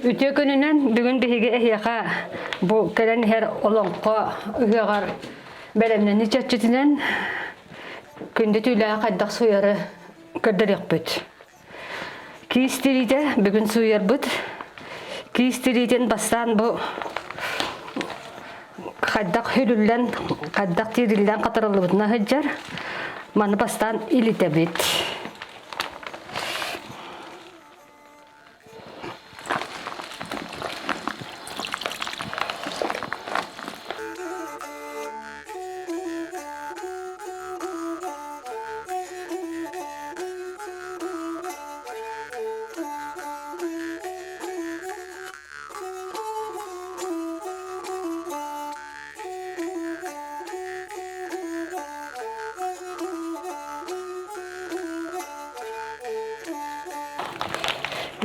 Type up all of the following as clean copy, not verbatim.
Ütü gününden bugün bir hege bu gelen her olonqa üyegar belemden niçetçitinden günde tüyle kaddak suyarı kırdarık büt. Kiyis tiriite bugün suyar büt. Kiyis tiriiten bastan bu kaddak hülüllen, kaddak tirillen katıralı bütüne hıccar. Manı bastan ilite büt.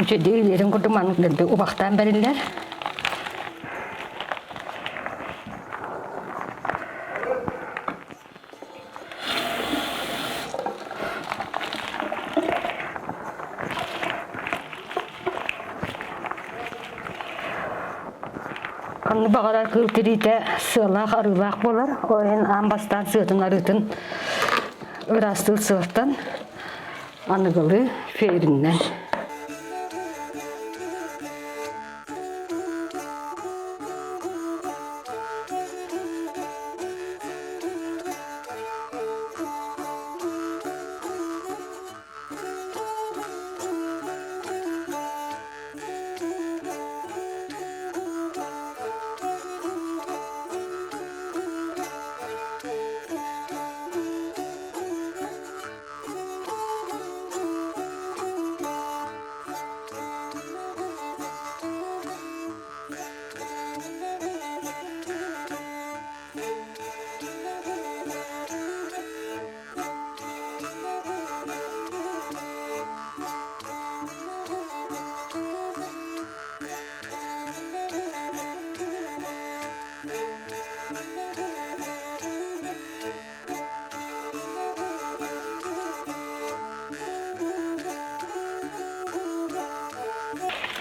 Jadi yerin kuduman lebih ubahtan beriler. Kanı bağırar kıltırite sığlak arılak bolar. Oyun ambastan sığdın arıtın ırastıl sığırtan anıgılı feyrinden.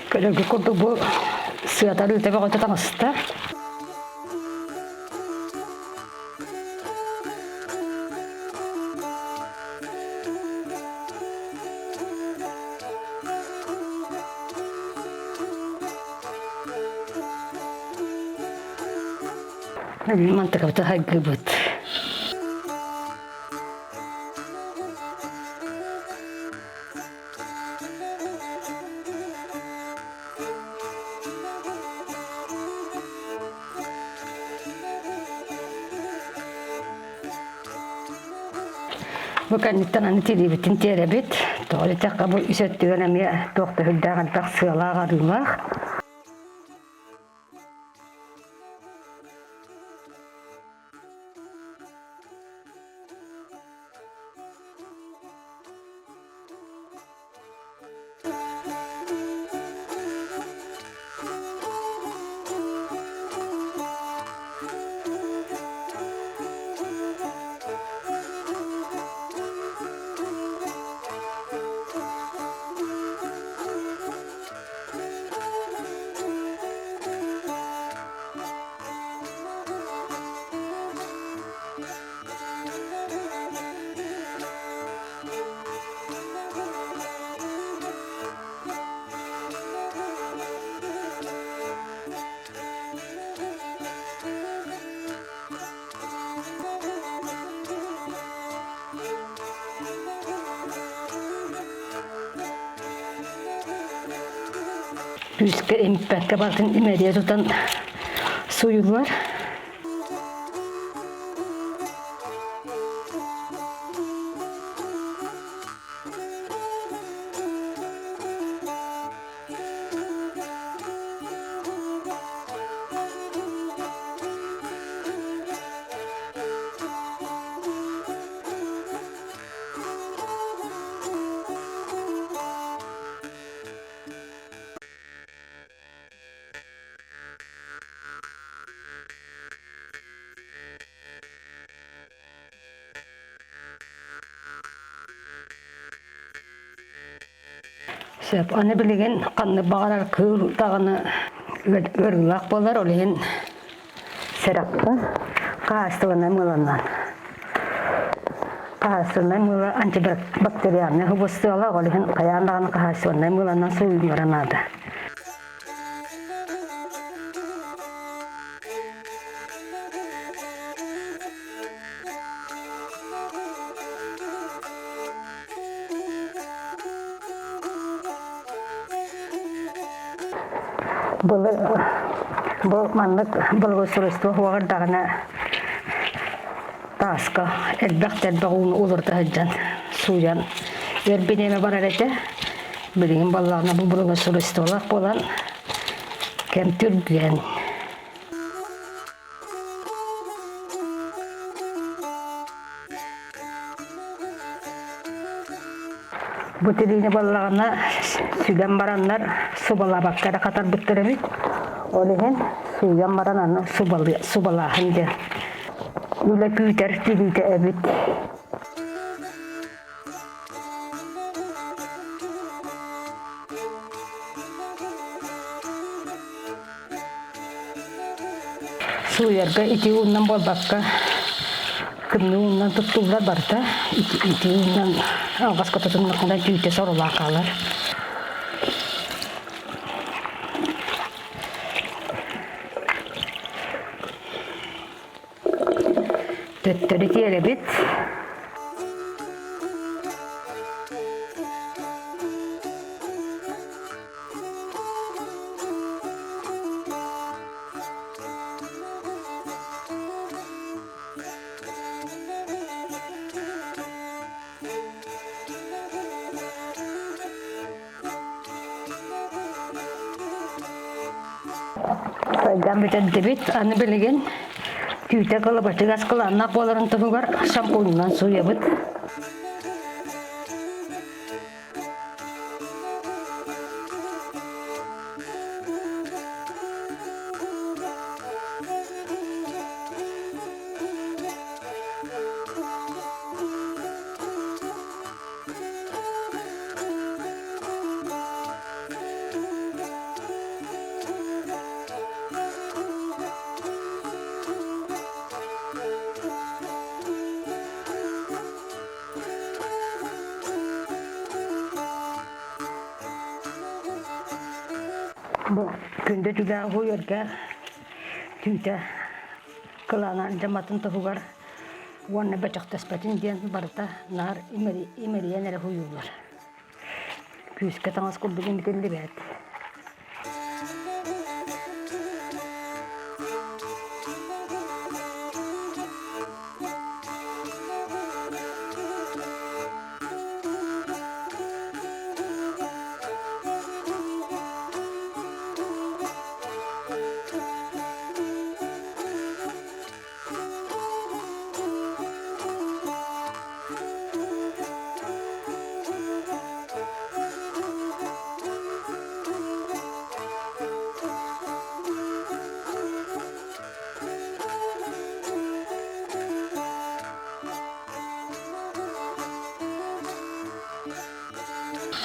Kalau gitu bu sudah tahu tapi kau tetap mesti. Mantap betul harga but. Bukan itu nanti dibikin terebit, toh itu kabul iset juga namanya dokter hidangan tak salah rumah. Yüzge impet kabartın imediye tutan suyun var. Söp аны билеген канны багарар кыл тагыны өргүлак болар олен серапка каастыгына мыланнан. Каастыгына мыла антибактериальный хубустыгала олен каянаган каастыгына мыланнан сууйуу баранады. Бұл манлык болгосурысту хуагардагына таска элбактер багуун улурда хаджан суян эрбинеме барар эте билген баллагына бул болгосурыстуулак болан кем түрген. Бутилине баллагына сүден бараннар субалабаккара катар бүттеремит. Олеген суян барананы субалахын де. Үле пүйтер тилите эбит. Суярга ити уннан болбакка кымны уннан туттулар барта. Ити уннан алгаска тутунмакында түйте сорулакалар. Töttörü kere bit. Saygan biten debit, anı bilegen. Tüyte kalabaşık askılannak boların tuğugar şampunundan suya bit. Bu günde tüle huyurga tüyte kılanan jamatın tuğugar wanna bacak tespetin diyen barta nar imeriyenere huyurlar. Küske tangas kubbugin bitildi bet.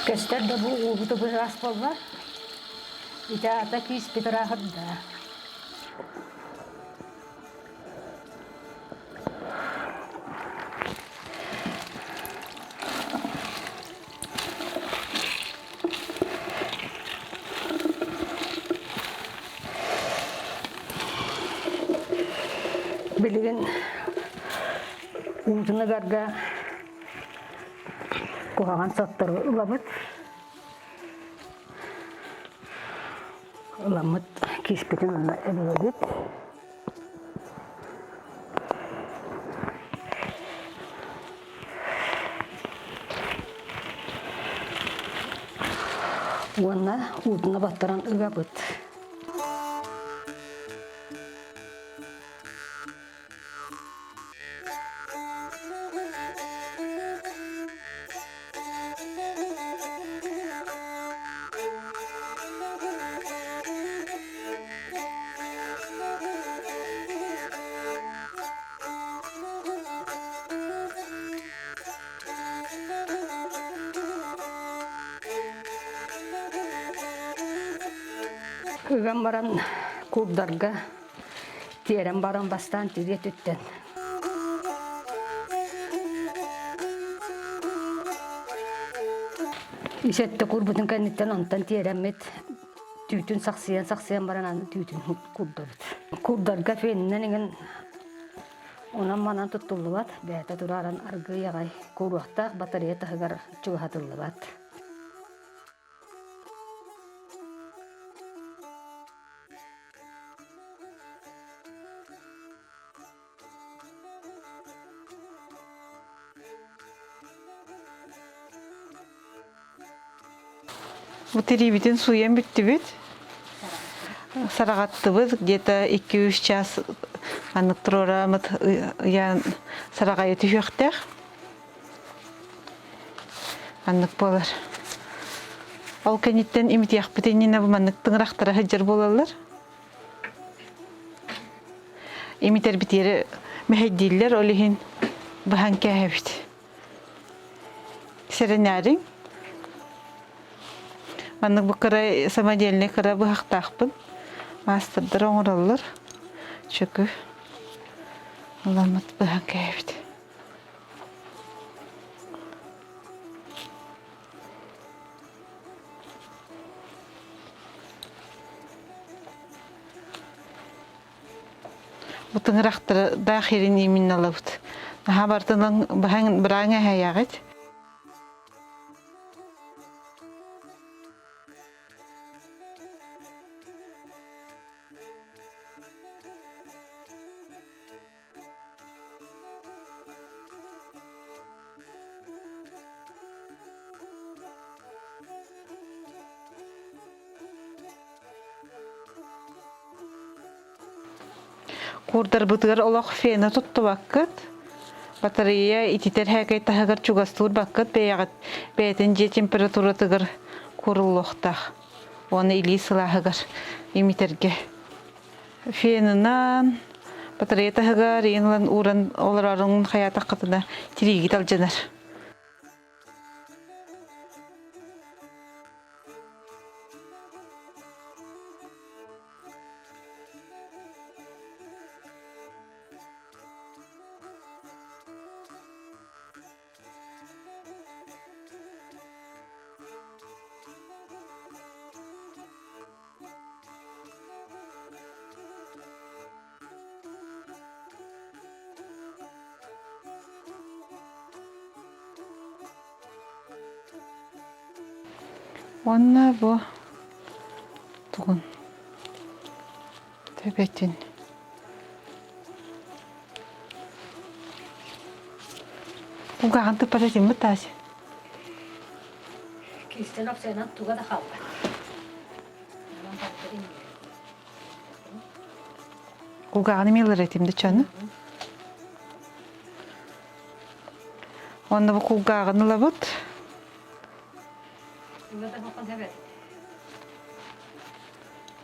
Köster de bu uğutu bu raspol var. İtaata Kis bitirahırda. Bilgin uğutunu garga kuhagan sattar ulamut. Ulamut Kis bitin ebeledit. Uğuna uğutuna battaran ıgabut. Hıgan baran kurdarga, tieren baran bastan tiriititten. İşette kurbutun kenditten ondan tierenmet tütün saksıyan baran tütün kurdarıt. Kurdarga feninden ingen onan manan tutulluvat, beyta duraran argı yagay kuruakta batarya tahıgar çuhatıllıvat. Bu tiriitин suyen bitti bit. Saragattыбыз где-то 2-3 час аннык турарамыт ян сарагайы түшөктөх. Аннык болар. Ал кенеттен имитиях битенина бу маннык тыңрактара хыжыр болалар. Имитер битери мехеддиллер олихин бахан кәһәбит. Серенярин Маннык бу кыра самодельный кыра бу хактакпын. Маастардар оңораллар. Чөкү. Уламат бахан кәбит. Бу тыңрактар дахирин имин алабыт. Хабартынан бахан бираңа хаягыт. Kurдар bıtgar olaq fena tuttu vakit. Batarya ititer häkay tahagar çugastur vakit beyagat beyten je temperatura tıgar kurulluqtaq. Onu ili sılahıgar imiterge. Fenanan batarya tahagar yenlan uran olararın hayata qatına tirigit aljanar. Onna bu tuğun tebetin bu gağantı paratim mi taşı? Kiisten opseena tuga da halpa. Bu gağını mı öğretim de çanı? Onna bu kugağını labut.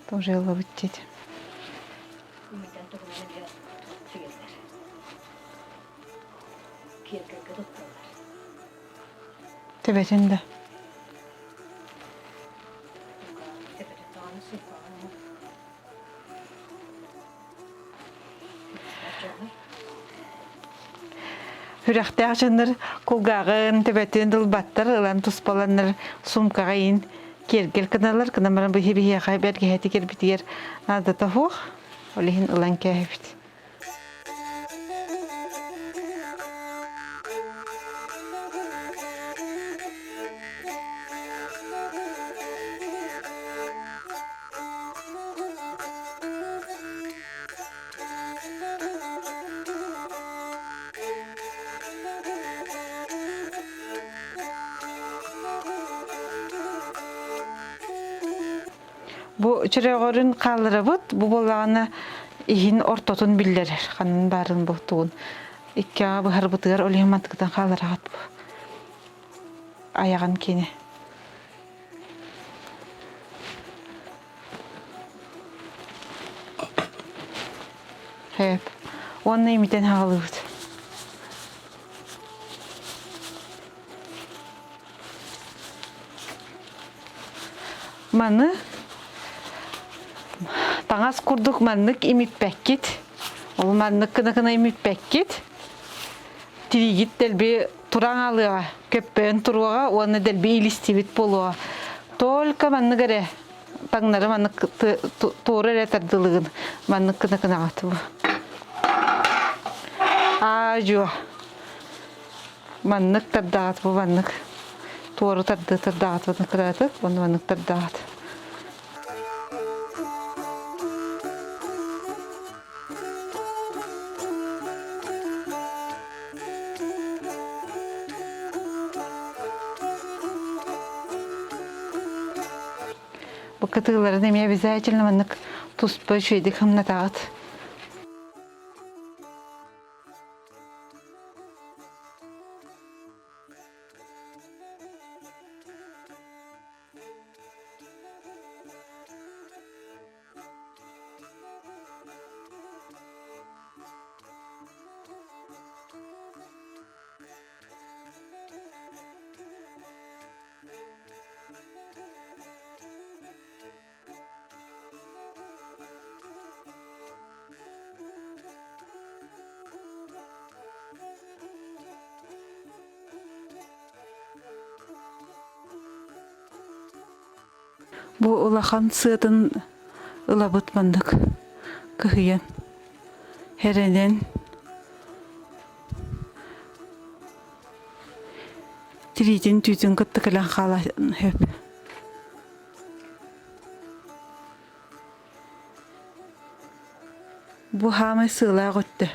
Тоже ловить. Tebetinde. Hürəkdə açınlar, kulgağın, tebetinde dılbatlar, ılan tuspalanlar, sumkağın, Gel kanalar kanamaran bu hibi hiya belki heti gel bitiyer nada tahuq olihin ulan kahbit. Bu çöreğörün kaldırıbıt, bu bolağına ihin ortotun biller, kanın barın boğduğun. İki bu harbıtıgar olihin mantıktan kaldırıbıt bu. Ayağın kene. Hep. Onu imiten halıbıt. Manı Tağas kurduk manlık imitpekit. Ol manlık kına imitpekit. Tirigit delbi turan alığa, köppeğin turuğa, onu delbi ilistibit boluğa. Tolka manlık gare. Tağnarı manlık tuğru retardılığın. Manlık kına atı bu. Ajo. Manlık tardat bu manlık. Tuğru tardat bu kıratı. Onu manlık tardat. Bu katıgıları demeye bize açılmadık. Tuzpa şeydik hamna dağıt. Bu ulahan sığdın ılabıtmandık kıhıyan. Herenen tiriitin tütün kıttıkılan xala hep. Bu hamay sığla göttü.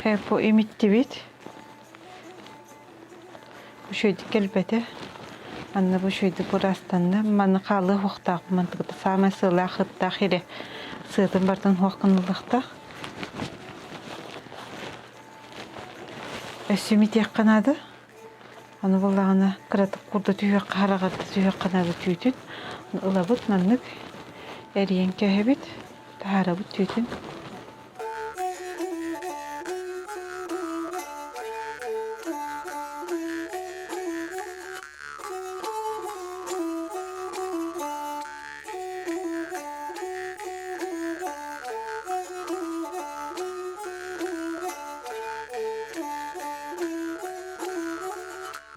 По имитии бит. Bu şöyle kelbete. Anna bu şöyle burastanda mana qalı hoqtaq mantıqda samasıla xıtta xire. Sığdım bardan hoqınlıqta. Ösümit yakanadı. Onu bullağına kıratıp kurda tüyü qaraqatı tüyü qanadı tüytün. Ilabıt manlık eriyen köhebit. Taharabıt tüytün.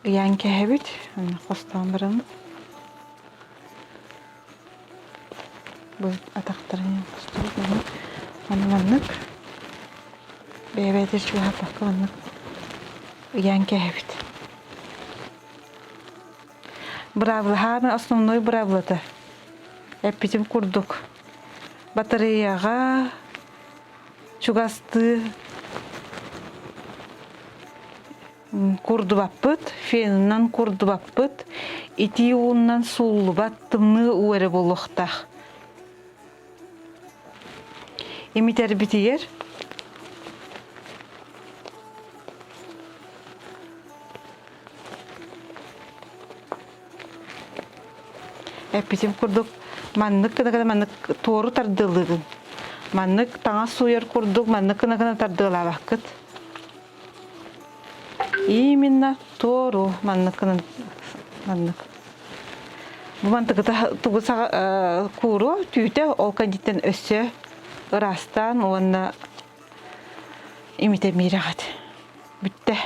Yan köhebit. Qostan birini. Bu ataqtırın qostan. Onu manlık. Beybedir şu hapak manlık. Yan köhebit. Bravlı hamı основной bravlıdı. Hep bizim kurduk. Batareyaga çugastı kurdu bappıt, feninden kurdu bappıt, iti ondan sulu battımını uğra boluqtaq. İmiter bitiyer. Hep bizim kurduk. Manlık kadar manlık toru tardılığın. Manlık tağa suyar kurduk, manlık kadar tardığıla vakit. Именно toru manlık. Bu mantıkta tuğsa kuru tüyte ol kanditten össe rastan ona imite mirahat. Bitti.